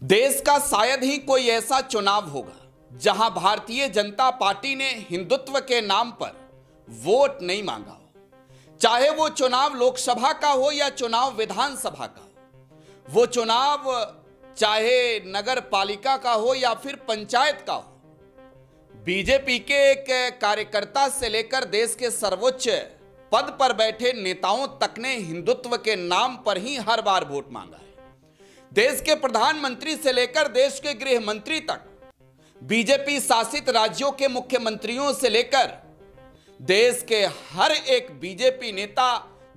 देश का शायद ही कोई ऐसा चुनाव होगा जहां भारतीय जनता पार्टी ने हिंदुत्व के नाम पर वोट नहीं मांगा हो। चाहे वो चुनाव लोकसभा का हो या चुनाव विधानसभा का हो, वो चुनाव चाहे नगर पालिका का हो या फिर पंचायत का हो। बीजेपी के एक कार्यकर्ता से लेकर देश के सर्वोच्च पद पर बैठे नेताओं तक ने हिंदुत्व के नाम पर ही हर बार वोट मांगा है। देश के प्रधानमंत्री से लेकर देश के गृह मंत्री तक, बीजेपी शासित राज्यों के मुख्यमंत्रियों से लेकर देश के हर एक बीजेपी नेता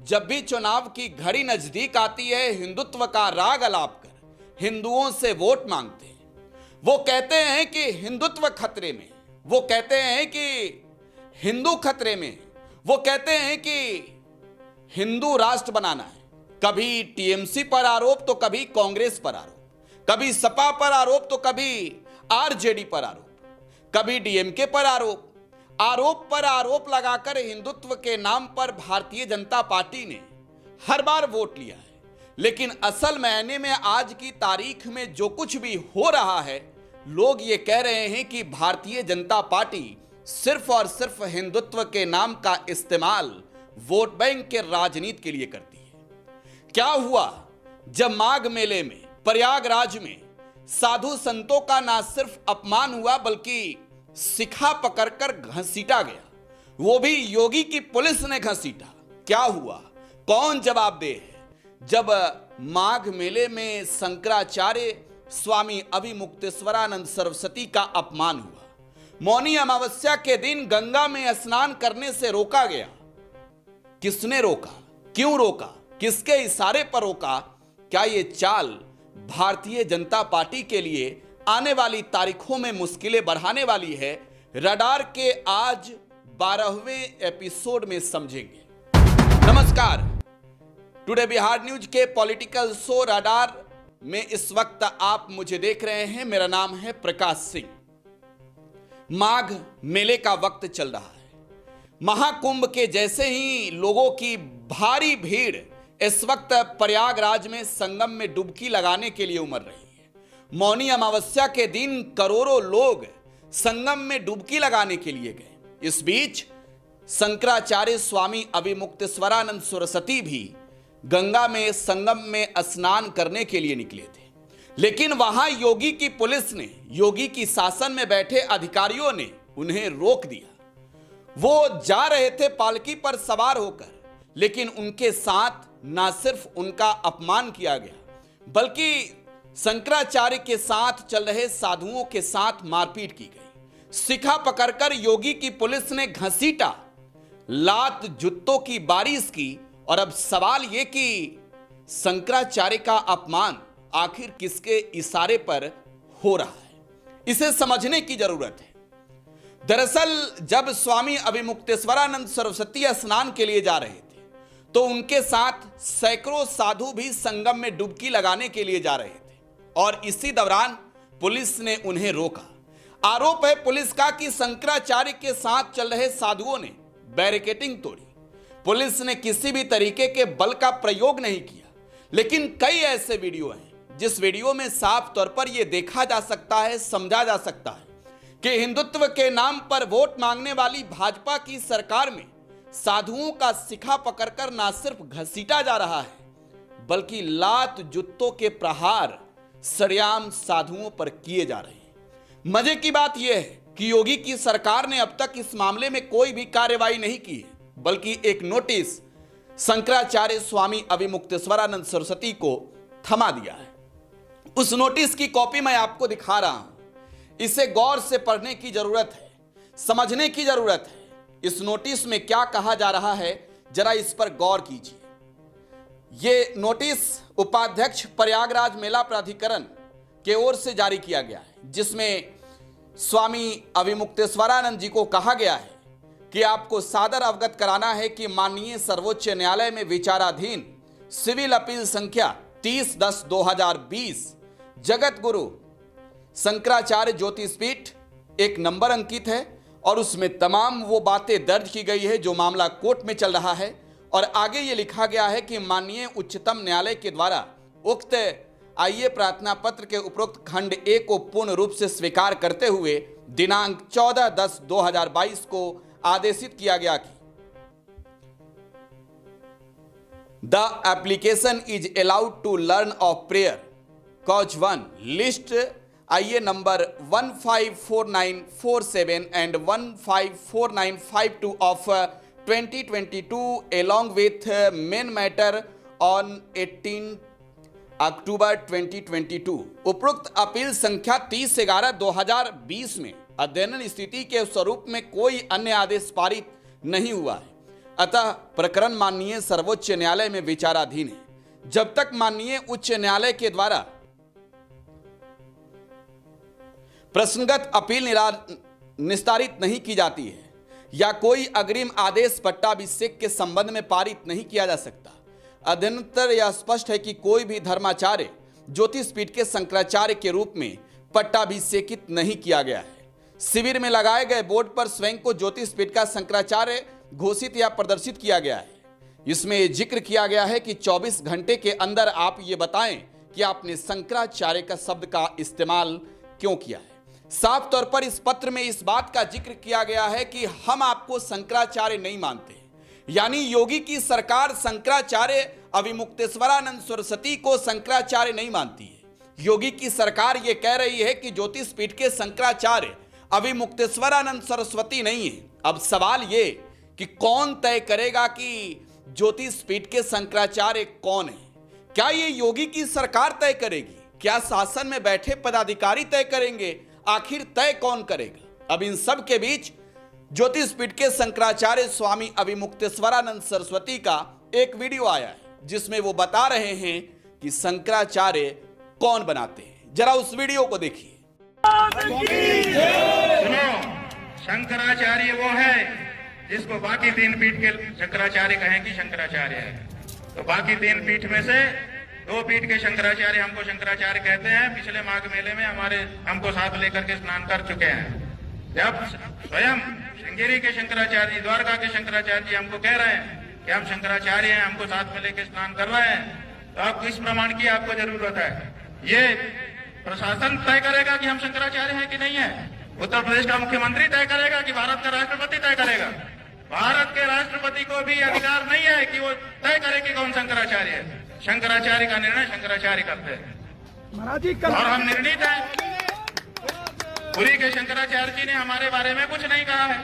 जब भी चुनाव की घड़ी नजदीक आती है, हिंदुत्व का राग अलाप कर हिंदुओं से वोट मांगते हैं। वो कहते हैं कि हिंदुत्व खतरे में, वो कहते हैं कि हिंदू खतरे में, वो कहते हैं कि हिंदू राष्ट्र बनाना है। कभी टीएमसी पर आरोप तो कभी कांग्रेस पर आरोप, कभी सपा पर आरोप तो कभी आरजेडी पर आरोप, कभी डीएमके पर आरोप। आरोप पर आरोप लगाकर हिंदुत्व के नाम पर भारतीय जनता पार्टी ने हर बार वोट लिया है। लेकिन असल मायने में आज की तारीख में जो कुछ भी हो रहा है, लोग ये कह रहे हैं कि भारतीय जनता पार्टी सिर्फ और सिर्फ हिंदुत्व के नाम का इस्तेमाल वोट बैंक के राजनीति के लिए करती है। क्या हुआ जब माघ मेले में प्रयागराज में साधु संतों का ना सिर्फ अपमान हुआ बल्कि शिखा पकड़कर घसीटा गया, वो भी योगी की पुलिस ने घसीटा। क्या हुआ, कौन जवाब दे है? जब माघ मेले में शंकराचार्य स्वामी अभिमुक्तेश्वरानंद सरस्वती का अपमान हुआ, मौनी अमावस्या के दिन गंगा में स्नान करने से रोका गया। किसने रोका, क्यों रोका, किसके इशारे पर रोका? क्या ये चाल भारतीय जनता पार्टी के लिए आने वाली तारीखों में मुश्किलें बढ़ाने वाली है? रडार के आज 12वें एपिसोड में समझेंगे। नमस्कार, टुडे बिहार न्यूज के पॉलिटिकल शो रडार में इस वक्त आप मुझे देख रहे हैं। मेरा नाम है प्रकाश सिंह। माघ मेले का वक्त चल रहा है। महाकुंभ के जैसे ही लोगों की भारी भीड़ इस वक्त प्रयागराज में संगम में डुबकी लगाने के लिए उमड़ रही है। मौनी अमावस्या के दिन करोड़ों लोग संगम में डुबकी लगाने के लिए गए। इस बीच शंकराचार्य स्वामी अभिमुक्तेश्वरानंद सरस्वती भी गंगा में संगम में स्नान करने के लिए निकले थे। लेकिन वहां योगी की पुलिस ने, योगी की शासन में बैठे अधिकारियों ने उन्हें रोक दिया। वो जा रहे थे पालकी पर सवार होकर, लेकिन उनके साथ ना सिर्फ उनका अपमान किया गया बल्कि शंकराचार्य के साथ चल रहे साधुओं के साथ मारपीट की गई। शिखा पकड़कर योगी की पुलिस ने घसीटा, लात जूतों की बारिश की। और अब सवाल यह कि शंकराचार्य का अपमान आखिर किसके इशारे पर हो रहा है, इसे समझने की जरूरत है। दरअसल जब स्वामी अभिमुक्तेश्वरानंद सरस्वती स्नान के लिए जा रहे थे तो उनके साथ सैकड़ों साधु भी संगम में डुबकी लगाने के लिए जा रहे थे और इसी दौरान पुलिस ने उन्हें रोका। आरोप है पुलिस का कि शंकराचार्य के साथ चल रहे साधुओं ने बैरिकेडिंग तोड़ी। पुलिस ने किसी भी तरीके के बल का प्रयोग नहीं किया। लेकिन कई ऐसे वीडियो हैं जिस वीडियो में साफ तौर पर यह देखा जा सकता है, समझा जा सकता है कि हिंदुत्व के नाम पर वोट मांगने वाली भाजपा की सरकार में साधुओं का शिखा पकड़कर ना सिर्फ घसीटा जा रहा है बल्कि लात जूतों के प्रहार सरेआम साधुओं पर किए जा रहे हैं। मजे की बात यह है कि योगी की सरकार ने अब तक इस मामले में कोई भी कार्रवाई नहीं की है, बल्कि एक नोटिस शंकराचार्य स्वामी अभिमुक्तेश्वरानंद सरस्वती को थमा दिया है। उस नोटिस की कॉपी मैं आपको दिखा रहा हूं। इसे गौर से पढ़ने की जरूरत है, समझने की जरूरत है। इस नोटिस में क्या कहा जा रहा है, जरा इस पर गौर कीजिए। यह नोटिस उपाध्यक्ष प्रयागराज मेला प्राधिकरण के ओर से जारी किया गया है, जिसमें स्वामी अभिमुक्तेश्वरानंद जी को कहा गया है कि आपको सादर अवगत कराना है कि माननीय सर्वोच्च न्यायालय में विचाराधीन सिविल अपील संख्या 30/10/2020 जगत गुरु शंकराचार्य ज्योतिषपीठ एक नंबर अंकित है और उसमें तमाम वो बातें दर्ज की गई है जो मामला कोर्ट में चल रहा है। और आगे ये लिखा गया है कि माननीय उच्चतम न्यायालय के द्वारा उक्त आइए प्रार्थना पत्र के उपरोक्त खंड ए को पूर्ण रूप से स्वीकार करते हुए दिनांक 14/10/2022 को आदेशित किया गया कि the application is allowed to learn of prayer cause 1 list I A number 154947 and 154952 of 2022 along with main matter on 18 October 2022। उपरोक्त अपील संख्या 30/11/2020 में अध्ययन स्थिति के स्वरूप में कोई अन्य आदेश पारित नहीं हुआ है, अतः प्रकरण माननीय सर्वोच्च न्यायालय में विचाराधीन है। जब तक माननीय उच्च न्यायालय के द्वारा प्रश्नगत अपील निस्तारित नहीं की जाती है या कोई अग्रिम आदेश पट्टाभिषेक के संबंध में पारित नहीं किया जा सकता, अध्ययनतर यह स्पष्ट है कि कोई भी धर्माचार्य ज्योतिष पीठ के शंकराचार्य के रूप में पट्टाभिषेकित नहीं किया गया है। शिविर में लगाए गए बोर्ड पर स्वयं को ज्योतिष पीठ का शंकराचार्य घोषित या प्रदर्शित किया गया है। इसमें जिक्र किया गया है कि 24 घंटे के अंदर आप ये बताएं कि आपने शंकराचार्य का शब्द का इस्तेमाल क्यों किया है। साफ तौर पर इस पत्र में इस बात का जिक्र किया गया है कि हम आपको शंकराचार्य नहीं मानते, यानी योगी की सरकार शंकराचार्य अविमुक्तेश्वरानंद सरस्वती को शंकराचार्य नहीं मानती है। योगी की सरकार ये कह रही है कि ज्योतिष पीठ के शंकराचार्य अविमुक्तेश्वरानंद सरस्वती नहीं है। अब सवाल ये कि कौन तय करेगा कि ज्योतिष पीठ के शंकराचार्य कौन है? क्या ये योगी की सरकार तय करेगी? क्या शासन में बैठे पदाधिकारी तय करेंगे? आखिर तय कौन करेगा? अब इन सब के बीच ज्योतिष पीठ के शंकराचार्य स्वामी अविमुक्तेश्वरानंद सरस्वती का एक वीडियो आया है जिसमें वो बता रहे हैं कि शंकराचार्य कौन बनाते हैं। जरा उस वीडियो को देखिए। सुनो, शंकराचार्य वो है जिसको बाकी 3 पीठ के शंकराचार्य कहें कि शंकराचार्य है। तो बाकी 3 पीठ में से 2 पीठ के शंकराचार्य हमको शंकराचार्य कहते हैं। पिछले माघ मेले में हमको साथ लेकर के स्नान कर चुके हैं। जब स्वयं श्रृंगेरी के शंकराचार्य, द्वारका के शंकराचार्य जी हमको कह रहे हैं कि हम शंकराचार्य हैं, हमको साथ में लेकर स्नान कर रहे हैं, तो आप किस प्रमाण की आपको जरूरत है? ये प्रशासन तय करेगा कि हम शंकराचार्य हैं कि नहीं है? उत्तर प्रदेश का मुख्यमंत्री तय करेगा कि भारत का राष्ट्रपति तय करेगा? भारत के राष्ट्रपति को भी अधिकार नहीं है कि वो तय करे कि कौन शंकराचार्य है। शंकराचार्य का निर्णय शंकराचार्य करते हैं और हम निर्णित हैं। पुरी के शंकराचार्य जी ने हमारे बारे में कुछ नहीं कहा है।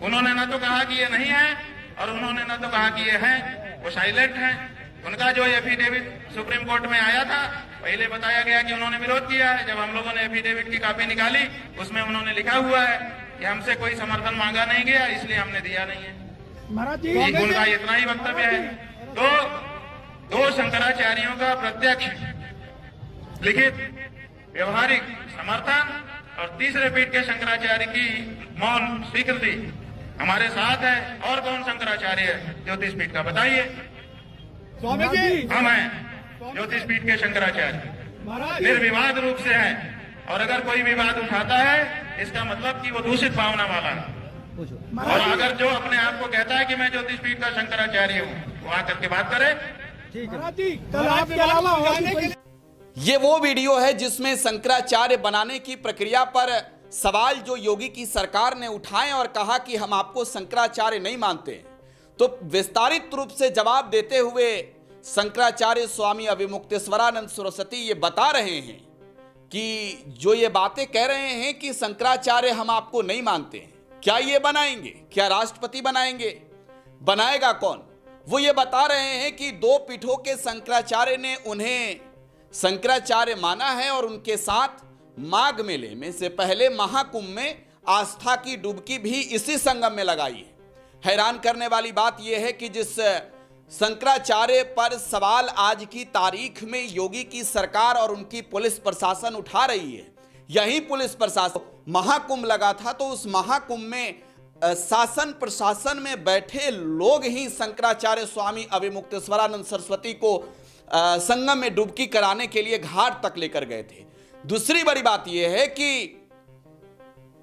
उन्होंने न तो कहा कि ये नहीं है और उन्होंने न तो कहा कि ये है। वो साइलेंट है। उनका जो एफिडेविट सुप्रीम कोर्ट में आया था, पहले बताया गया कि उन्होंने विरोध किया है। जब हम लोगों ने एफिडेविट की कॉपी निकाली, उसमें उन्होंने लिखा हुआ है कि हमसे कोई समर्थन मांगा नहीं गया, इसलिए हमने दिया नहीं है। उनका इतना ही वक्तव्य है। तो 2 शंकराचार्यों का प्रत्यक्ष लिखित व्यवहारिक समर्थन और तीसरे पीठ के शंकराचार्य की मौन स्वीकृति हमारे साथ है। और कौन शंकराचार्य है ज्योतिष पीठ का? बताइए। हम हैं ज्योतिष पीठ के शंकराचार्य, निर्विवाद रूप से हैं। और अगर कोई विवाद उठाता है, इसका मतलब कि वो दूषित भावना वाला है। और अगर जो अपने आप को कहता है कि मैं ज्योतिष पीठ का शंकराचार्य हूँ, वो आकर के बात करे। ये वो वीडियो है जिसमें शंकराचार्य बनाने की प्रक्रिया पर सवाल जो योगी की सरकार ने उठाए और कहा कि हम आपको शंकराचार्य नहीं मानते, तो विस्तारित रूप से जवाब देते हुए शंकराचार्य स्वामी अविमुक्तेश्वरानंद सरस्वती ये बता रहे हैं कि जो ये बातें कह रहे हैं कि शंकराचार्य हम आपको नहीं मानते हैं, क्या ये बनाएंगे? क्या राष्ट्रपति बनाएंगे? बनाएगा कौन? वो ये बता रहे हैं कि 2 पीठों के शंकराचार्य ने उन्हें शंकराचार्य माना है और उनके साथ माघ मेले में से पहले महाकुंभ में आस्था की डुबकी भी इसी संगम में लगाई है। हैरान करने वाली बात यह है कि जिस शंकराचार्य पर सवाल आज की तारीख में योगी की सरकार और उनकी पुलिस प्रशासन उठा रही है, यही पुलिस प्रशासन महाकुंभ लगा था तो उस महाकुंभ में शासन प्रशासन में बैठे लोग ही शंकराचार्य स्वामी अविमुक्तेश्वरानंद सरस्वती को संगम में डुबकी कराने के लिए घाट तक लेकर गए थे। दूसरी बड़ी बात यह है कि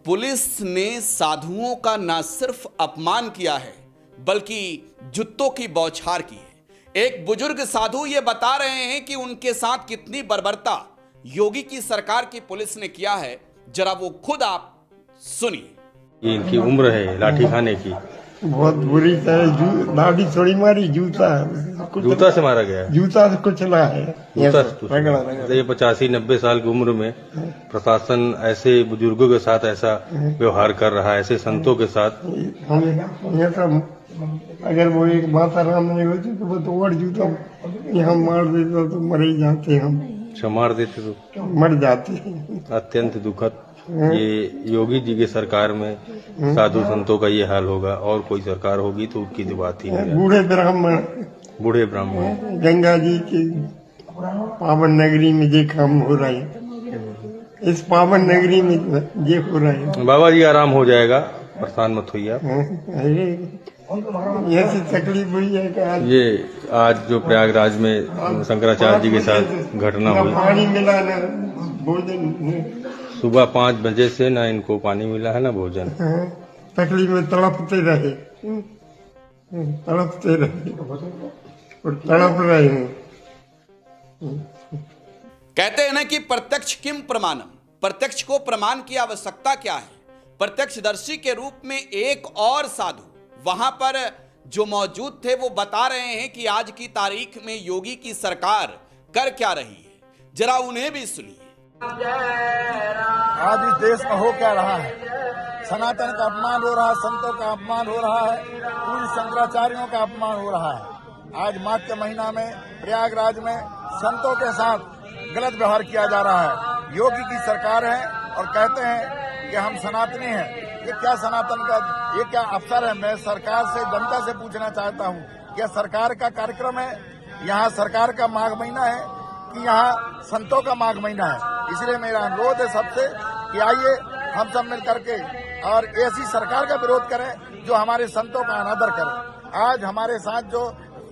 पुलिस ने साधुओं का न सिर्फ अपमान किया है बल्कि जुत्तों की बौछार की है। एक बुजुर्ग साधु ये बता रहे हैं कि उनके साथ कितनी बर्बरता योगी की सरकार की पुलिस ने किया है, जरा वो खुद आप सुनिए। ये इनकी उम्र है लाठी खाने की। बहुत बुरी तरह दाढ़ी थोड़ी मारी, जूता से मारा गया है। जूता से कुचला है, जूता रगड़ा रगड़ा। ये 85-90 साल की उम्र में प्रशासन ऐसे बुजुर्गों के साथ ऐसा व्यवहार कर रहा है, ऐसे संतों के साथ। हम ये सब अगर वो एक माता राम नहीं होती तो वो तो और जूता यहाँ मार देता तो मर ही जाते हम। अच्छा, मार देते तो मर जाते। अत्यंत दुखद। ये योगी जी की सरकार में साधु संतों का ये हाल होगा, और कोई सरकार होगी तो उसकी तो बात ही नहीं है। बूढ़े ब्राह्मण गंगा जी की पावन नगरी में ये काम हो रहा है, इस पावन नगरी में ये हो रहा है। बाबा जी आराम हो जाएगा, परेशान मत होइए आप। ऐसी तकलीफ हुई है कि ये आज जो प्रयागराज में शंकराचार्य जी के साथ घटना हुई, पानी मिला ना भोजन, सुबह 5 बजे से ना इनको पानी मिला है ना भोजन। तकलीफ में तड़पते रहे और तड़प रहे हैं। कहते हैं ना कि प्रत्यक्ष किम प्रमाणम, प्रत्यक्ष को प्रमाण की आवश्यकता क्या है। प्रत्यक्षदर्शी के रूप में एक और साधु वहां पर जो मौजूद थे वो बता रहे हैं कि आज की तारीख में योगी की सरकार कर क्या रही है, जरा उन्हें भी सुनिए। आज इस देश में हो क्या रहा है? सनातन का अपमान हो रहा है, संतों का अपमान हो रहा है, पूरी शंकराचार्यों का अपमान हो रहा है। आज माघ के महीना में प्रयागराज में संतों के साथ गलत व्यवहार किया जा रहा है। योगी की सरकार है और कहते हैं कि हम सनातनी हैं। ये क्या सनातन का, ये क्या अवसर है? मैं सरकार से, जनता से पूछना चाहता हूँ, क्या सरकार का कार्यक्रम है? यहाँ सरकार का माघ महीना है कि यहाँ संतों का माघ महीना है? इसलिए मेरा अनुरोध है सबसे कि आइए हम सब मिल करके और ऐसी सरकार का विरोध करें जो हमारे संतों का अनादर करे। आज हमारे साथ जो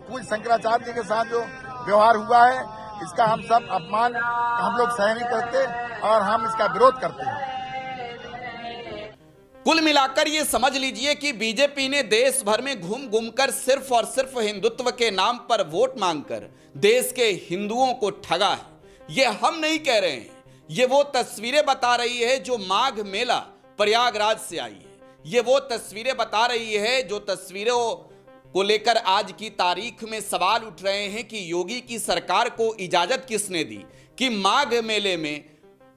पूज्य शंकराचार्य जी के साथ जो व्यवहार हुआ है, इसका हम सब अपमान हम लोग सहन नहीं करते और हम इसका विरोध करते हैं। कुल मिलाकर ये समझ लीजिए कि बीजेपी ने देश भर में घूम घूम कर सिर्फ और सिर्फ हिंदुत्व के नाम पर वोट मांगकर देश के हिंदुओं को ठगा है। ये हम नहीं कह रहे हैं, ये वो तस्वीरें बता रही है जो माघ मेला प्रयागराज से आई है। ये वो तस्वीरें बता रही है जो तस्वीरों को लेकर आज की तारीख में सवाल उठ रहे हैं कि योगी की सरकार को इजाजत किसने दी कि माघ मेले में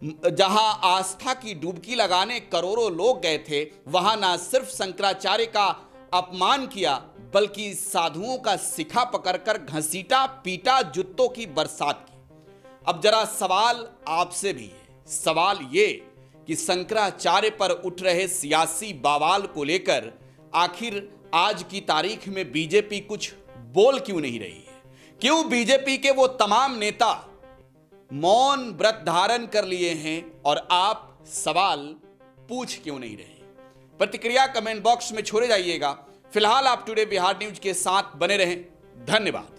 जहां आस्था की डुबकी लगाने करोड़ों लोग गए थे, वहां ना सिर्फ शंकराचार्य का अपमान किया बल्कि साधुओं का सिखा पकड़कर घसीटा पीटा, जूतों की बरसात की। अब जरा सवाल आपसे भी है, सवाल ये कि शंकराचार्य पर उठ रहे सियासी बवाल को लेकर आखिर आज की तारीख में बीजेपी कुछ बोल क्यों नहीं रही है? क्यों बीजेपी के वो तमाम नेता मौन व्रत धारण कर लिए हैं और आप सवाल पूछ क्यों नहीं रहे? प्रतिक्रिया कमेंट बॉक्स में छोड़े जाइएगा। फिलहाल आप टुडे बिहार न्यूज के साथ बने रहें। धन्यवाद।